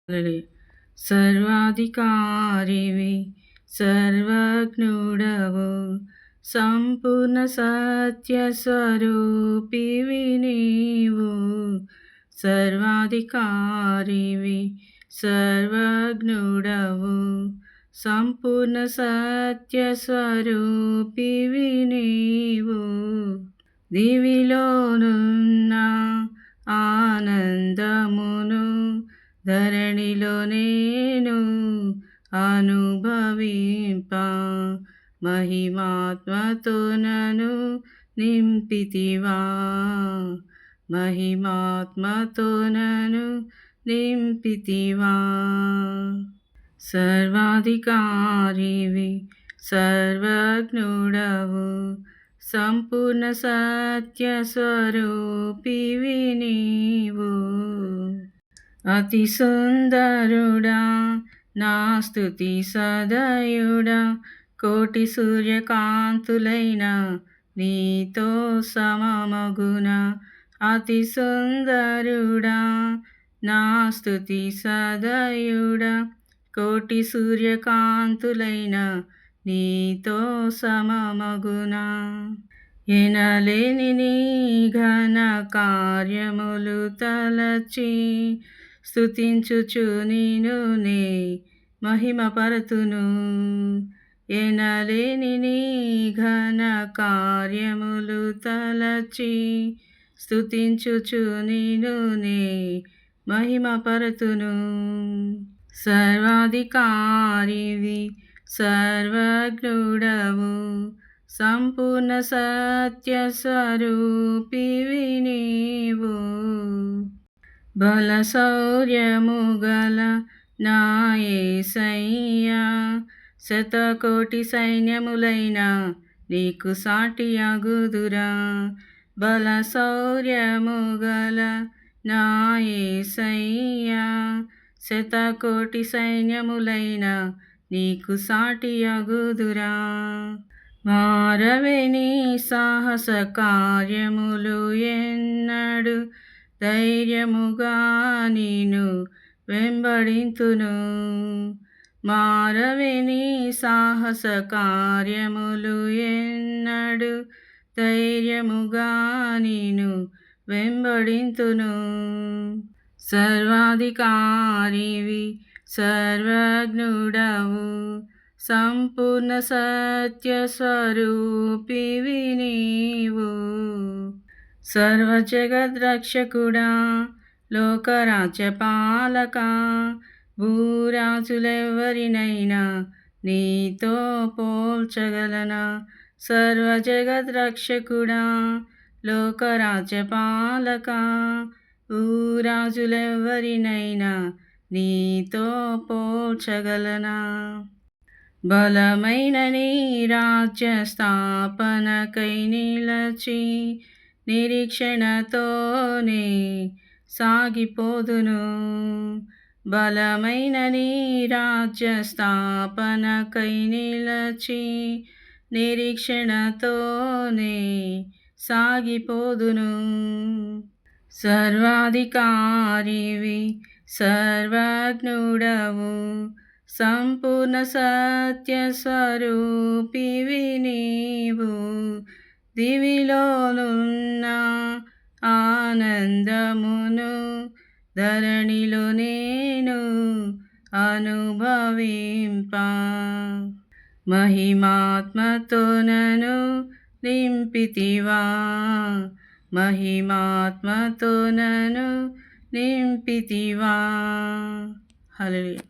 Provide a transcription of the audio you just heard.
హల్లెలూయా. సర్వాధికారివి సర్వజ్ఞుడవు సంపూర్ణ సత్య స్వరూపివి నీవు. సర్వాధికారివి సర్వజ్ఞుడవు సంపూర్ణ సత్య స్వరూపివి నీవు. దివిలోనున్న ఆనందమును ధరణిలో నేను అనుభవింప మహిమాత్మతో నన్ను నింపితివా. మహిమాత్మతో నన్ను నింపితివా. సర్వాధికారివి సర్వజ్ఞుడవు సంపూర్ణ సత్య స్వరూపివి నీవు. అతి సుందరుడా నా స్తుతి సదయుడా కోటి సూర్యకాంతులైన నీతో సమమగున. అతి సుందరుడా నా స్తుతి సదయుడా కోటి సూర్యకాంతులైన నీతో సమమగున. ఎనలేని నీ ఘన కార్యములు తలచి స్తుతించుచు నిన్ను నే మహిమపరతును. ఎనలేని నీ ఘన కార్యములు తలచి స్తుతించుచు నిన్ను నే మహిమపరతును. సర్వాధికారివి సర్వజ్ఞుడవు సంపూర్ణ సత్య స్వరూపివి నీవు. బల శౌర్యము గల నా యేసయ్యా శతకోటి సైన్యములైన నీకు సాటి అగుదురా. బల శౌర్యము గల నా యేసయ్యా శతకోటి సైన్యములైన నీకు సాటి అగుదురా. మారవే నీ సాహస కార్యములు ఎన్నడు ధైర్యముగా నిన్ను వెంబడింతును. మారవే నీ సాహస కార్యములు ఎన్నడు ధైర్యముగా నిన్ను వెంబడింతును. సర్వాధికారివి సర్వజ్ఞుడవు సంపూర్ణ సత్య స్వరూపివి నీవు. సర్వజగద్రక్షకుడా లోకరాజ్యపాలక భూరాజులెవరినైనా నీతో పోల్చగలనా. సర్వజగద్రక్షకుడా లోకరాజ్యపాలక భూరాజులెవరినైనా నీతో పోల్చగలనా. బలమైన నీ రాజ్య స్థాపనకై నిలచి నిరీక్షణతోనే సాగిపోదును. బలమైన నీ రాజ్య స్థాపనకై నిలచి నిరీక్షణతోనే సాగిపోదును. సర్వాధికారివి సర్వజ్ఞుడవు సంపూర్ణ సత్య స్వరూపివి నీవు. దివిలోనున్న ఆనందమును ధరణిలో నేను అనుభవింప మహిమాత్మతో నన్ను నింపితివా. మహిమాత్మతో నన్ను నింపితివా. హల్లెలూయా.